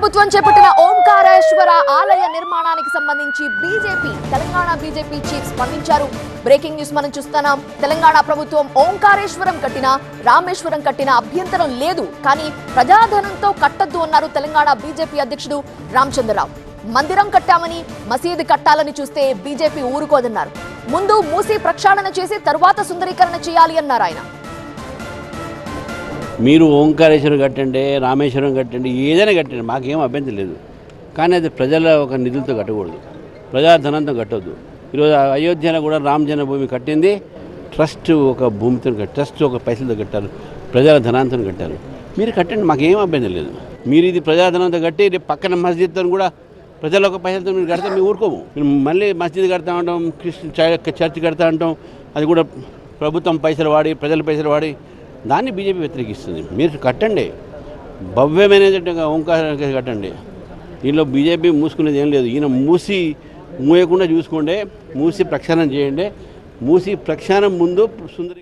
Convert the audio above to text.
ప్రభుత్వం చేపట్టిన ఓంకారేశ్వర ఆలయ నిర్మాణానికి సంబంధించి తెలంగాణ బీజేపీ చీఫ్ స్పందించారు. బ్రేకింగ్ న్యూస్ మనం చూస్తున్నాం. తెలంగాణ ప్రభుత్వం ఓంకారేశ్వరం కట్టినా రామేశ్వరం కట్టినా అభ్యంతరం లేదు, కానీ ప్రజాధనంతో కట్టద్దు అన్నారు తెలంగాణ బీజేపీ అధ్యక్షుడు రామచంద్రరావు. మందిరం కట్టామని మసీదు కట్టాలని చూస్తే బీజేపీ ఊరుకోదన్నారు. ముందు మూసి ప్రక్షాళన చేసి తరువాత సుందరీకరణ చేయాలి అన్నారు ఆయన. మీరు ఓంకారేశ్వరం కట్టండి, రామేశ్వరం కట్టండి, ఏదైనా కట్టండి, మాకేం అభ్యంతరం లేదు. కానీ అది ప్రజల ఒక నిధులతో కట్టకూడదు, ప్రజాధనంతో కట్టొద్దు. ఈరోజు అయోధ్యలో కూడా రామ జన్మభూమి కట్టింది ట్రస్ట్ ఒక భూమితో ట్రస్ట్ ఒక పైసలతో కట్టారు, ప్రజల ధనాంతో కట్టారు. మీరు కట్టండి, మాకేం అభ్యంతరం లేదు. మీరు ఇది ప్రజాధనంతో కట్టి రేపు పక్కన మస్జిద్తో కూడా ప్రజల ఒక పైసలతో మీరు కడితే మేము ఊరుకోము. మీరు మళ్ళీ మస్జిద్ కడతా ఉంటాం, చర్చ్ కడతా ఉంటాం, అది కూడా ప్రభుత్వం పైసలు వాడి ప్రజల పైసలు వాడి దాన్ని బీజేపీ వ్యతిరేకిస్తుంది. మీరు కట్టండి, భవ్యమైనట్టుగా ఓంకారం కట్టండి. దీనిలో బీజేపీ మూసుకునేది ఏం లేదు. ఈయన మూయకుండా చూసుకోండి, మూసి ప్రక్షాళన చేయండి. మూసి ప్రక్షాళన ముందు సుందరి